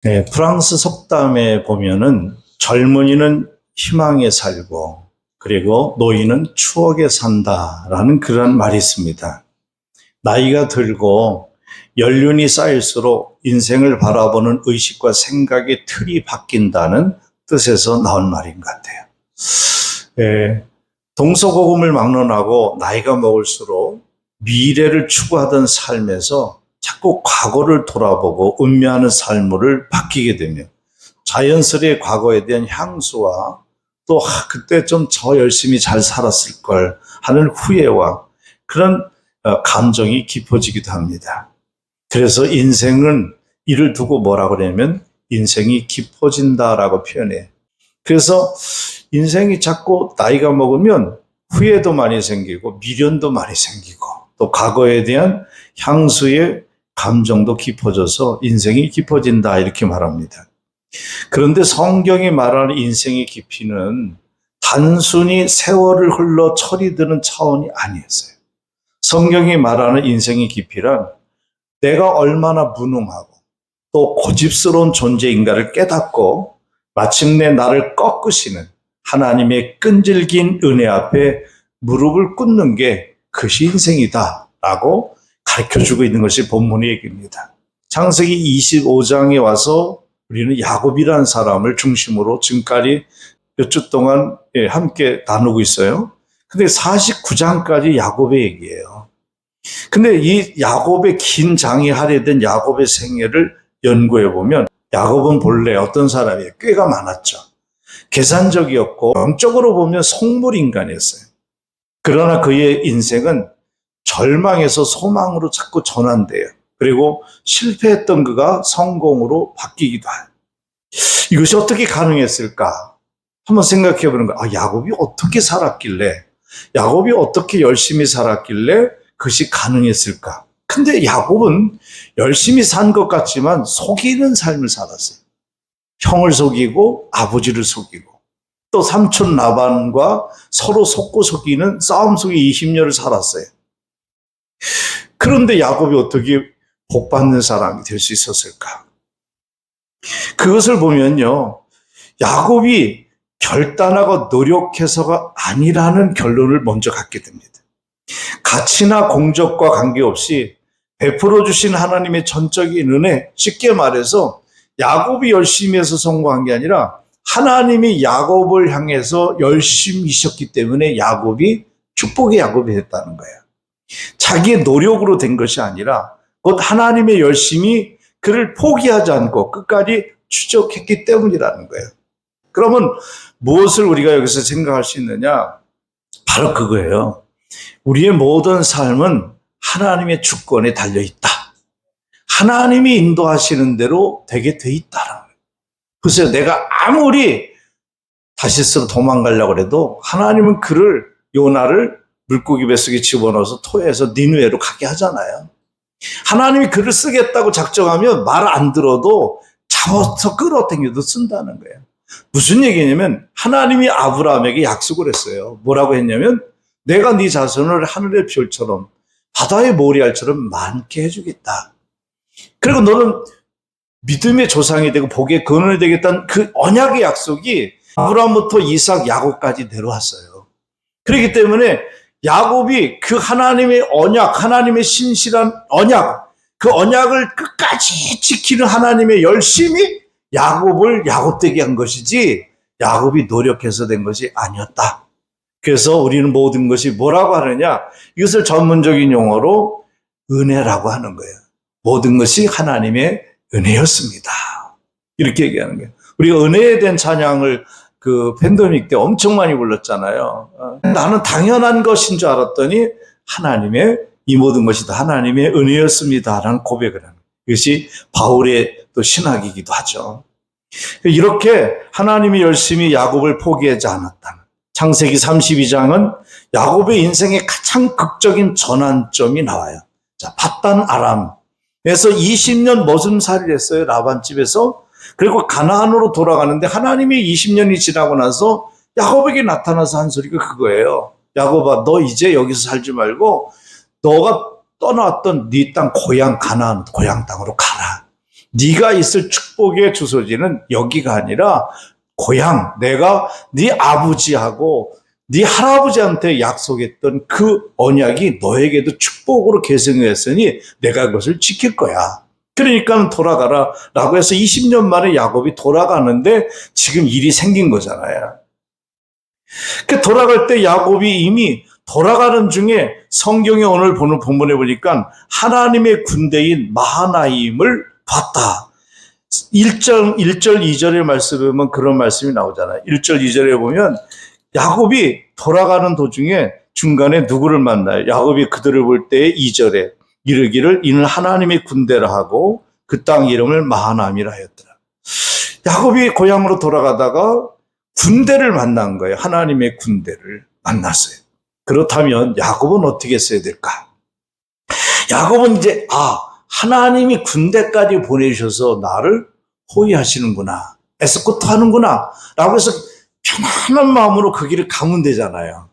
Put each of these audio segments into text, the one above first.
네, 프랑스 속담에 보면은 젊은이는 희망에 살고 그리고 노인은 추억에 산다라는 그런 말이 있습니다. 나이가 들고 연륜이 쌓일수록 인생을 바라보는 의식과 생각의 틀이 바뀐다는 뜻에서 나온 말인 것 같아요. 동서고금을 막론하고 나이가 먹을수록 미래를 추구하던 삶에서 자꾸 과거를 돌아보고 음미하는 삶을 바뀌게 되며 자연스레 과거에 대한 향수와 또 그때 좀 더 열심히 잘 살았을 걸 하는 후회와 그런 감정이 깊어지기도 합니다. 그래서 인생은 이를 두고 뭐라고 그러냐면 인생이 깊어진다라고 표현해요. 그래서 인생이 자꾸 나이가 먹으면 후회도 많이 생기고 미련도 많이 생기고 또 과거에 대한 향수의 감정도 깊어져서 인생이 깊어진다 이렇게 말합니다. 그런데 성경이 말하는 인생의 깊이는 단순히 세월을 흘러 철이 드는 차원이 아니었어요. 성경이 말하는 인생의 깊이란 내가 얼마나 무능하고 또 고집스러운 존재인가를 깨닫고 마침내 나를 꺾으시는 하나님의 끈질긴 은혜 앞에 무릎을 꿇는 게 그것이 인생이다라고 가르쳐주고 있는 것이 본문의 얘기입니다. 창세기 25장에 와서 우리는 야곱이라는 사람을 중심으로 지금까지 몇 주 동안 함께 나누고 있어요. 근데 49장까지 야곱의 얘기예요. 근데 이 야곱의 긴 장이 할애된 야곱의 생애를 연구해 보면 야곱은 본래 어떤 사람이에요? 꾀가 많았죠. 계산적이었고 영적으로 보면 속물인간이었어요. 그러나 그의 인생은 절망에서 소망으로 자꾸 전환돼요. 그리고 실패했던 그가 성공으로 바뀌기도 해요. 이것이 어떻게 가능했을까? 한번 생각해 보는 거예요. 야곱이 어떻게 살았길래, 야곱이 어떻게 열심히 살았길래 그것이 가능했을까? 근데 야곱은 열심히 산 것 같지만 속이는 삶을 살았어요. 형을 속이고 아버지를 속이고 또 삼촌 라반과 서로 속고 속이는 싸움 속에 20년을 살았어요. 그런데 야곱이 어떻게 복받는 사람이 될 수 있었을까? 그것을 보면요, 야곱이 결단하고 노력해서가 아니라는 결론을 먼저 갖게 됩니다. 가치나 공적과 관계없이 베풀어 주신 하나님의 전적인 은혜, 쉽게 말해서 야곱이 열심히 해서 성공한 게 아니라 하나님이 야곱을 향해서 열심히셨기 때문에 야곱이 축복의 야곱이 됐다는 거예요. 자기의 노력으로 된 것이 아니라 곧 하나님의 열심히 그를 포기하지 않고 끝까지 추적했기 때문이라는 거예요. 그러면 무엇을 우리가 여기서 생각할 수 있느냐? 바로 그거예요. 우리의 모든 삶은 하나님의 주권에 달려있다. 하나님이 인도하시는 대로 되게 돼 있다는 거예요. 글쎄요, 내가 아무리 다시스로 도망가려고 해도 하나님은 그를, 요나를 물고기 뱃속에 집어넣어서 토해서 니느웨로 가게 하잖아요. 하나님이 그를 쓰겠다고 작정하면 말 안 들어도 잡아서 끌어당겨도 쓴다는 거예요. 무슨 얘기냐면 하나님이 아브라함에게 약속을 했어요. 뭐라고 했냐면 내가 네 자손을 하늘의 별처럼 바다의 모래알처럼 많게 해주겠다. 그리고 너는 믿음의 조상이 되고 복의 근원이 되겠다는 그 언약의 약속이 아브라함부터 이삭, 야곱까지 내려왔어요. 그렇기 때문에 야곱이 그 하나님의 언약, 하나님의 신실한 언약, 그 언약을 끝까지 지키는 하나님의 열심이 야곱을 야곱되게 한 것이지 야곱이 노력해서 된 것이 아니었다. 그래서 우리는 모든 것이 뭐라고 하느냐? 이것을 전문적인 용어로 은혜라고 하는 거예요. 모든 것이 하나님의 은혜였습니다. 이렇게 얘기하는 거예요. 우리가 은혜에 대한 찬양을 그 팬데믹 때 엄청 많이 불렀잖아요. 나는 당연한 것인 줄 알았더니 하나님의 이 모든 것이 다 하나님의 은혜였습니다라는 고백을 하는 거예요. 이것이 바울의 또 신학이기도 하죠. 이렇게 하나님이 열심히 야곱을 포기하지 않았다는. 창세기 32장은 야곱의 인생의 가장 극적인 전환점이 나와요. 자, 밧단 아람에서 20년 머슴살이를 했어요. 라반 집에서. 그리고 가나안으로 돌아가는데 하나님이 20년이 지나고 나서 야곱에게 나타나서 한 소리가 그거예요. 야곱아, 너 이제 여기서 살지 말고 너가 떠나왔던 네 땅 고향 가나안 고향 땅으로 가라. 네가 있을 축복의 주소지는 여기가 아니라 고향, 내가 네 아버지하고 네 할아버지한테 약속했던 그 언약이 너에게도 축복으로 계승했으니 내가 그것을 지킬 거야. 그러니까 돌아가라 라고 해서 20년 만에 야곱이 돌아가는데 지금 일이 생긴 거잖아요. 그 돌아갈 때 야곱이 이미 돌아가는 중에 성경에 오늘 보는 본문에 보니까 하나님의 군대인 마하나임을 봤다. 1절, 2절의 말씀에 보면 그런 말씀이 나오잖아요. 1절, 2절에 보면 야곱이 돌아가는 도중에 중간에 누구를 만나요? 야곱이 그들을 볼 때 2절에 이르기를 이는 하나님의 군대라 하고 그 땅 이름을 마하나임이라 하였더라. 야곱이 고향으로 돌아가다가 군대를 만난 거예요. 하나님의 군대를 만났어요. 그렇다면 야곱은 어떻게 했어야 될까? 야곱은 이제 하나님이 군대까지 보내주셔서 나를 호위하시는구나, 에스코트하는구나 라고 해서 편안한 마음으로 그 길을 가면 되잖아요.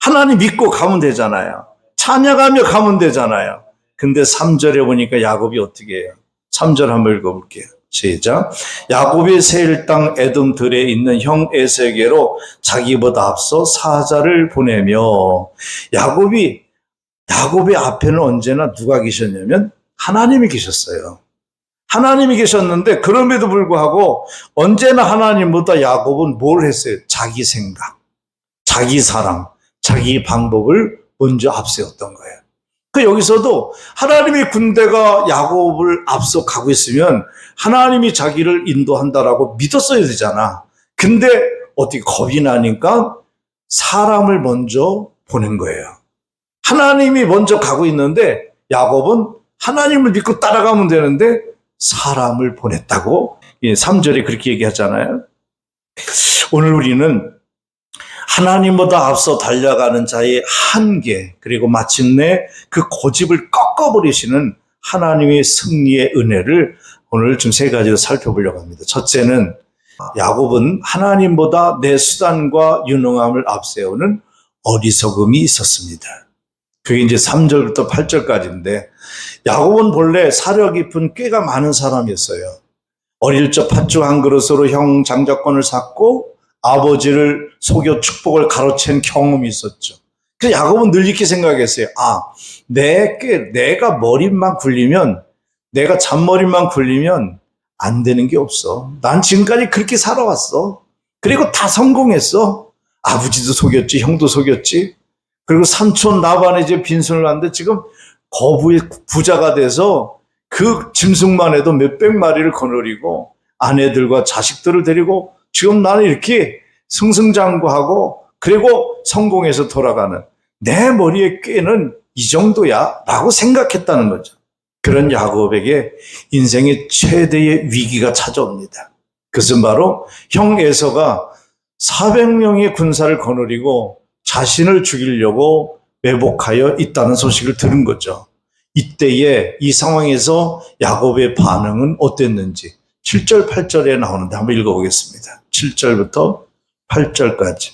하나님 믿고 가면 되잖아요. 찬양하며 가면 되잖아요. 근데 3절에 보니까 야곱이 어떻게 해요? 3절 한번 읽어볼게요. 시작. 야곱이 세일 땅 에돔 들에 있는 형 에서에게로 자기보다 앞서 사자를 보내며, 야곱의 앞에는 언제나 누가 계셨냐면 하나님이 계셨어요. 하나님이 계셨는데 그럼에도 불구하고 언제나 하나님보다 야곱은 뭘 했어요? 자기 생각, 자기 사랑, 자기 방법을 먼저 앞세웠던 거예요. 그 여기서도 하나님의 군대가 야곱을 앞서 가고 있으면 하나님이 자기를 인도한다라고 믿었어야 되잖아. 근데 어떻게 겁이 나니까 사람을 먼저 보낸 거예요. 하나님이 먼저 가고 있는데 야곱은 하나님을 믿고 따라가면 되는데 사람을 보냈다고 3절에 그렇게 얘기하잖아요. 오늘 우리는 하나님보다 앞서 달려가는 자의 한계, 그리고 마침내 그 고집을 꺾어버리시는 하나님의 승리의 은혜를 오늘 좀 3가지로 살펴보려고 합니다. 첫째는 야곱은 하나님보다 내 수단과 유능함을 앞세우는 어리석음이 있었습니다. 그게 이제 3절부터 8절까지인데, 야곱은 본래 사려 깊은 꾀가 많은 사람이었어요. 어릴 적 팥죽 한 그릇으로 형 장자권을 샀고 아버지를 속여 축복을 가로챈 경험이 있었죠. 그래서 야곱은 늘 이렇게 생각했어요. 내가 머리만 굴리면, 내가 잔머리만 굴리면 안 되는 게 없어. 난 지금까지 그렇게 살아왔어. 그리고 다 성공했어. 아버지도 속였지, 형도 속였지. 그리고 삼촌 나반에 이제 빈손을 왔는데 지금 거부의 부자가 돼서 그 짐승만 해도 몇백 마리를 거느리고 아내들과 자식들을 데리고 지금 나는 이렇게 승승장구하고 그리고 성공해서 돌아가는, 내 머리의 꾀는 이 정도야 라고 생각했다는 거죠. 그런 야곱에게 인생의 최대의 위기가 찾아옵니다. 그것은 바로 형 에서가 400명의 군사를 거느리고 자신을 죽이려고 매복하여 있다는 소식을 들은 거죠. 이때에 이 상황에서 야곱의 반응은 어땠는지 7절 8절에 나오는데 한번 읽어보겠습니다. 7절부터 8절까지.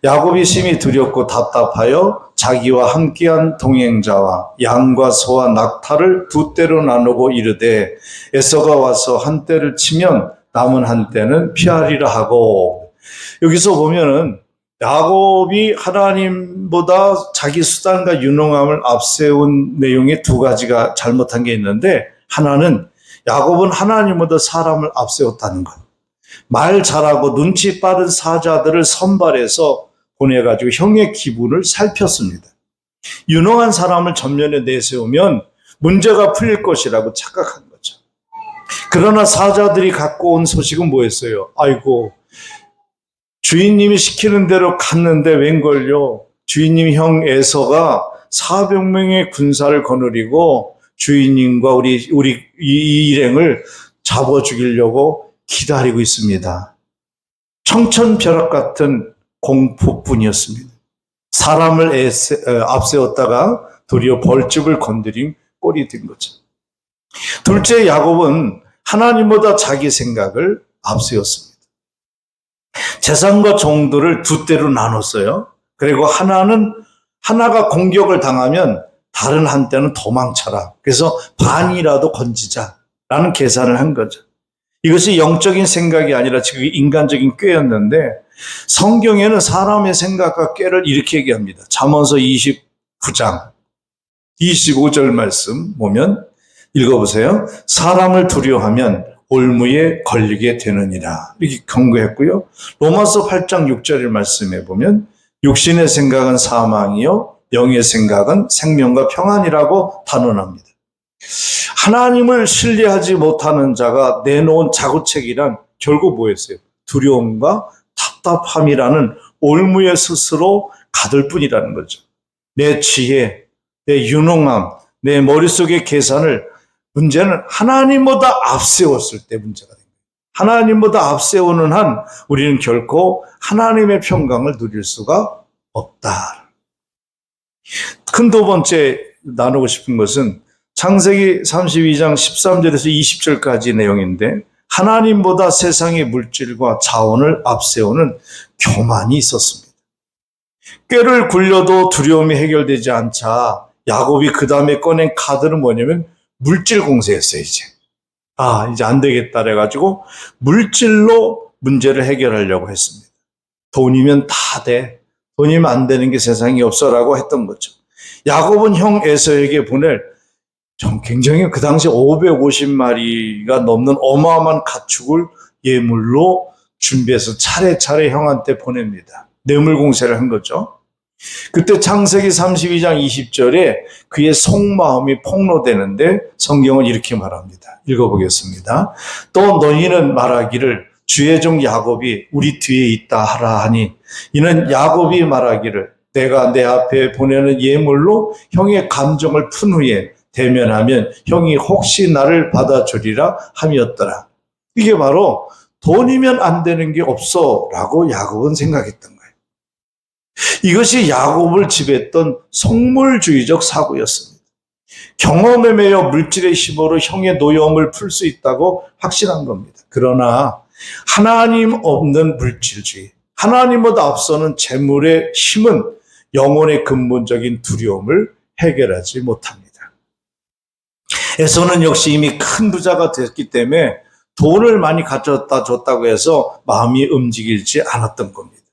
야곱이 심히 두렵고 답답하여 자기와 함께한 동행자와 양과 소와 낙타를 두 떼로 나누고 이르되 에서가 와서 한 떼를 치면 남은 한 떼는 피하리라 하고, 여기서 보면은 야곱이 하나님보다 자기 수단과 유능함을 앞세운 내용의 2가지가 잘못한 게 있는데, 하나는 야곱은 하나님보다 사람을 앞세웠다는 것. 말 잘하고 눈치 빠른 사자들을 선발해서 보내가지고 형의 기분을 살폈습니다. 유능한 사람을 전면에 내세우면 문제가 풀릴 것이라고 착각한 거죠. 그러나 사자들이 갖고 온 소식은 뭐였어요? 아이고, 주인님이 시키는 대로 갔는데 웬걸요? 주인님 형 에서가 400명의 군사를 거느리고 주인님과 우리 이 일행을 잡아 죽이려고 기다리고 있습니다. 청천벼락 같은 공포뿐이었습니다. 사람을 앞세웠다가 도리어 벌집을 건드린 꼴이 된 거죠. 둘째, 야곱은 하나님보다 자기 생각을 앞세웠습니다. 재산과 종들을 2떼로 나눴어요. 그리고 하나가 공격을 당하면 다른 한 떼는 도망쳐라. 그래서 반이라도 건지자. 라는 계산을 한 거죠. 이것이 영적인 생각이 아니라 지금 인간적인 꾀였는데 성경에는 사람의 생각과 꾀를 이렇게 얘기합니다. 잠언서 29장 25절 말씀 보면 읽어보세요. 사람을 두려워하면 올무에 걸리게 되느니라. 이렇게 경고했고요. 로마서 8장 6절의 말씀에 보면 육신의 생각은 사망이요 영의 생각은 생명과 평안이라고 단언합니다. 하나님을 신뢰하지 못하는 자가 내놓은 자구책이란 결국 뭐였어요? 두려움과 답답함이라는 올무에 스스로 가둘 뿐이라는 거죠. 내 지혜, 내 유능함, 내 머릿속의 계산을 문제는 하나님보다 앞세웠을 때 문제가 됩니다. 하나님보다 앞세우는 한 우리는 결코 하나님의 평강을 누릴 수가 없다. 큰 두 번째 나누고 싶은 것은 창세기 32장 13절에서 20절까지 내용인데 하나님보다 세상의 물질과 자원을 앞세우는 교만이 있었습니다. 꾀를 굴려도 두려움이 해결되지 않자 야곱이 그 다음에 꺼낸 카드는 뭐냐면 물질 공세였어요. 이제 안 되겠다 그래가지고 물질로 문제를 해결하려고 했습니다. 돈이면 다 돼. 돈이면 안 되는 게 세상에 없어라고 했던 거죠. 야곱은 형 에서에게 보낼 굉장히 그 당시 550마리가 넘는 어마어마한 가축을 예물로 준비해서 차례차례 형한테 보냅니다. 뇌물 공세를 한 거죠. 그때 창세기 32장 20절에 그의 속마음이 폭로되는데 성경은 이렇게 말합니다. 읽어보겠습니다. 또 너희는 말하기를 주의 종 야곱이 우리 뒤에 있다 하라 하니 이는 야곱이 말하기를 내가 내 앞에 보내는 예물로 형의 감정을 푼 후에 대면하면 형이 혹시 나를 받아주리라 함이었더라. 이게 바로 돈이면 안 되는 게 없어 라고 야곱은 생각했던 거예요. 이것이 야곱을 지배했던 속물주의적 사고였습니다. 경험에 매여 물질의 힘으로 형의 노여움을 풀 수 있다고 확신한 겁니다. 그러나 하나님 없는 물질주의, 하나님보다 앞서는 재물의 힘은 영혼의 근본적인 두려움을 해결하지 못합니다. 에서는 역시 이미 큰 부자가 됐기 때문에 돈을 많이 가져다 줬다고 해서 마음이 움직이지 않았던 겁니다.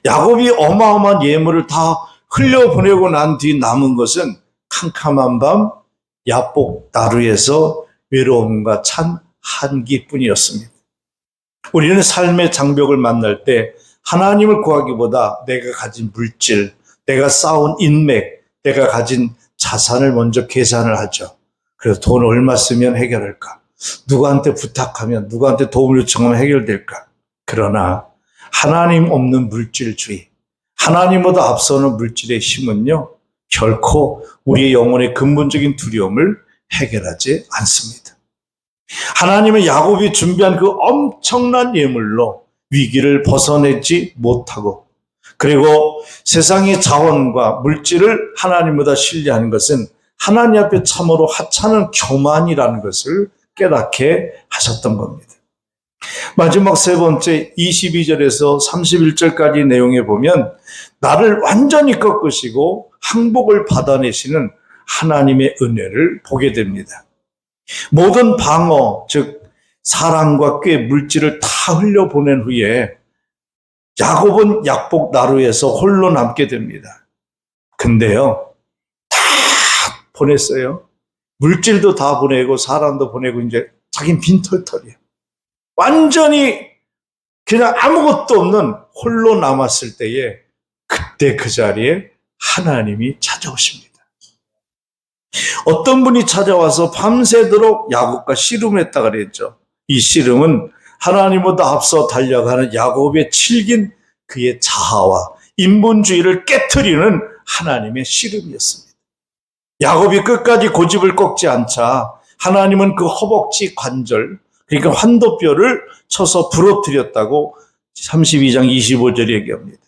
야곱이 어마어마한 예물을 다 흘려보내고 난 뒤 남은 것은 캄캄한 밤 야복 나루에서 외로움과 찬 한기뿐이었습니다. 우리는 삶의 장벽을 만날 때 하나님을 구하기보다 내가 가진 물질, 내가 쌓은 인맥, 내가 가진 자산을 먼저 계산을 하죠. 그래서 돈 얼마 쓰면 해결할까? 누구한테 부탁하면, 누구한테 도움을 요청하면 해결될까? 그러나 하나님 없는 물질주의, 하나님보다 앞서는 물질의 힘은요, 결코 우리의 영혼의 근본적인 두려움을 해결하지 않습니다. 하나님은 야곱이 준비한 그 엄청난 예물로 위기를 벗어내지 못하고 그리고 세상의 자원과 물질을 하나님보다 신뢰하는 것은 하나님 앞에 참으로 하찮은 교만이라는 것을 깨닫게 하셨던 겁니다. 마지막 세 번째 22절에서 31절까지 내용에 보면 나를 완전히 꺾으시고 항복을 받아내시는 하나님의 은혜를 보게 됩니다. 모든 방어, 즉 사랑과 꾀, 물질을 다 흘려보낸 후에 야곱은 약복 나루에서 홀로 남게 됩니다. 근데요, 다 보냈어요. 물질도 다 보내고 사람도 보내고 이제 자기는 빈털털이에요. 완전히 그냥 아무것도 없는 홀로 남았을 때에 그때 그 자리에 하나님이 찾아오십니다. 어떤 분이 찾아와서 밤새도록 야곱과 씨름했다 그랬죠. 이 씨름은 하나님보다 앞서 달려가는 야곱의 칠긴 그의 자아와 인본주의를 깨트리는 하나님의 씨름이었습니다. 야곱이 끝까지 고집을 꺾지 않자 하나님은 그 허벅지 관절, 그러니까 환도뼈를 쳐서 부러뜨렸다고 32장 25절에 얘기합니다.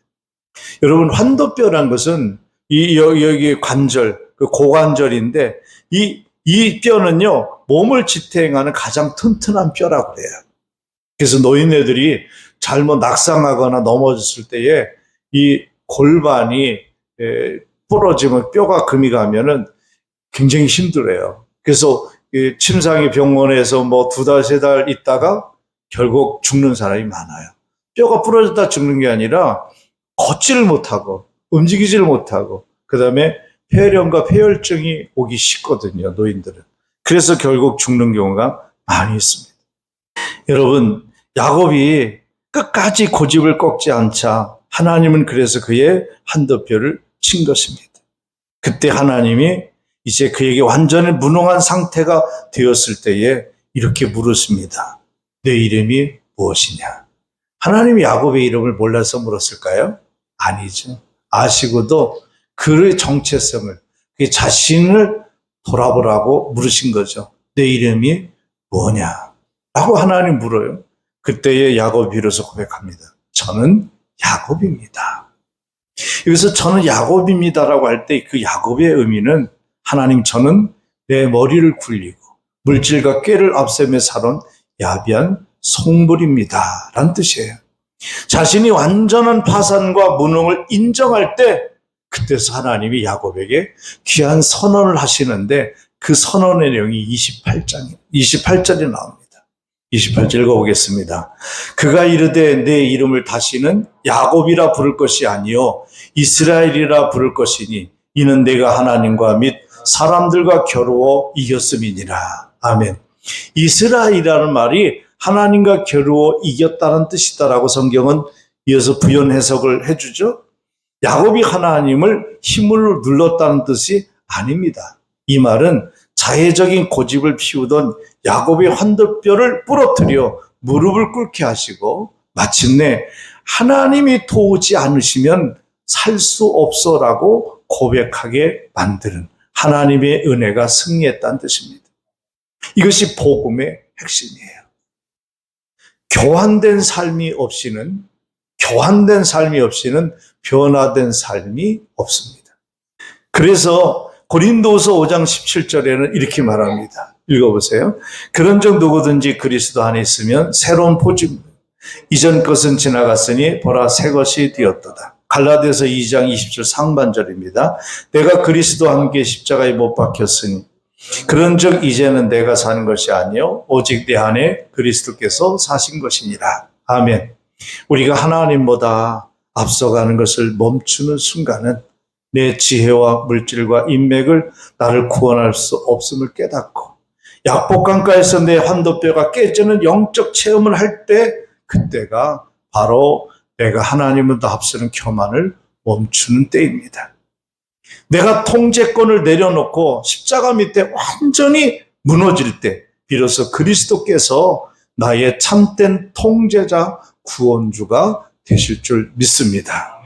여러분, 환도뼈란 것은 여기 관절, 그 고관절인데 이 뼈는요, 몸을 지탱하는 가장 튼튼한 뼈라고 그래요. 그래서 노인네들이 잘못 낙상하거나 넘어졌을 때에 이 골반이 부러지면 뼈가 금이 가면은 굉장히 힘들어요. 그래서 침상이 병원에서 뭐 2달, 3달 있다가 결국 죽는 사람이 많아요. 뼈가 부러졌다 죽는 게 아니라 걷지를 못하고 움직이지를 못하고 그 다음에 폐렴과 폐혈증이 오기 쉽거든요, 노인들은. 그래서 결국 죽는 경우가 많이 있습니다. 여러분, 야곱이 끝까지 고집을 꺾지 않자 하나님은 그래서 그의 한도뼈를 친 것입니다. 그때 하나님이 이제 그에게 완전히 무능한 상태가 되었을 때에 이렇게 물으십니다. 내 이름이 무엇이냐? 하나님이 야곱의 이름을 몰라서 물었을까요? 아니죠. 아시고도 그의 정체성을, 그의 자신을 돌아보라고 물으신 거죠. 내 이름이 뭐냐? 라고 하나님 물어요. 그때에 야곱이 비로소 고백합니다. 저는 야곱입니다. 여기서 저는 야곱입니다라고 할 때 그 야곱의 의미는 하나님 저는 내 머리를 굴리고 물질과 꾀를 앞세며 살아온 야비한 성물입니다 라는 뜻이에요. 자신이 완전한 파산과 무능을 인정할 때 그때서 하나님이 야곱에게 귀한 선언을 하시는데 그 선언의 내용이 28절에 나옵니다. 28절 읽어보겠습니다. 그가 이르되 내 이름을 다시는 야곱이라 부를 것이 아니요 이스라엘이라 부를 것이니 이는 내가 하나님과 및 사람들과 겨루어 이겼음이니라. 아멘. 이스라엘이라는 말이 하나님과 겨루어 이겼다는 뜻이다라고 성경은 이어서 부연 해석을 해주죠. 야곱이 하나님을 힘으로 눌렀다는 뜻이 아닙니다. 이 말은 자해적인 고집을 피우던 야곱의 환도뼈를 부러뜨려 무릎을 꿇게 하시고 마침내 하나님이 도우지 않으시면 살 수 없어라고 고백하게 만드는 하나님의 은혜가 승리했다는 뜻입니다. 이것이 복음의 핵심이에요. 교환된 삶이 없이는 변화된 삶이 없습니다. 그래서 고린도후서 5장 17절에는 이렇게 말합니다. 읽어보세요. 그런즉 누구든지 그리스도 안에 있으면 새로운 포집니다. 이전 것은 지나갔으니 보라 새 것이 되었도다. 갈라디아서 2장 20절 상반절입니다. 내가 그리스도와 함께 십자가에 못 박혔으니 그런즉 이제는 내가 사는 것이 아니요 오직 내 안에 그리스도께서 사신 것이니라. 아멘. 우리가 하나님보다 앞서가는 것을 멈추는 순간은 내 지혜와 물질과 인맥을 나를 구원할 수 없음을 깨닫고 약복강가에서 내 환도뼈가 깨지는 영적 체험을 할 때 그때가 바로 내가 하나님보다 앞서는 교만을 멈추는 때입니다. 내가 통제권을 내려놓고 십자가 밑에 완전히 무너질 때 비로소 그리스도께서 나의 참된 통제자 구원주가 되실 줄 믿습니다.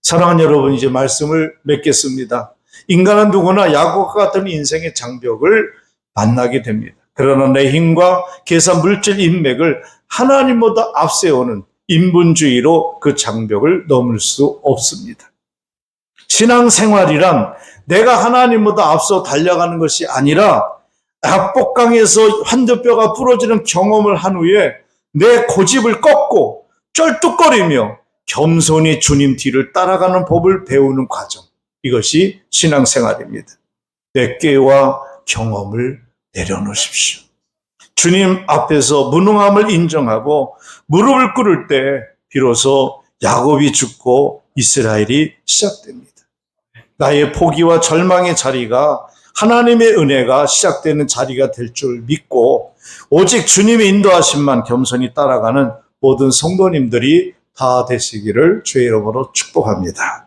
사랑하는 여러분, 이제 말씀을 맺겠습니다. 인간은 누구나 야곱과 같은 인생의 장벽을 만나게 됩니다. 그러나 내 힘과 계산, 물질, 인맥을 하나님보다 앞세우는 인본주의로 그 장벽을 넘을 수 없습니다. 신앙생활이란 내가 하나님보다 앞서 달려가는 것이 아니라 약복강에서 환도뼈가 부러지는 경험을 한 후에 내 고집을 꺾고 쩔뚝거리며 겸손히 주님 뒤를 따라가는 법을 배우는 과정. 이것이 신앙생활입니다. 내 꾀와 경험을 내려놓으십시오. 주님 앞에서 무능함을 인정하고 무릎을 꿇을 때 비로소 야곱이 죽고 이스라엘이 시작됩니다. 나의 포기와 절망의 자리가 하나님의 은혜가 시작되는 자리가 될 줄 믿고 오직 주님의 인도하심만 겸손히 따라가는 모든 성도님들이 다 되시기를 주의 이름으로 축복합니다.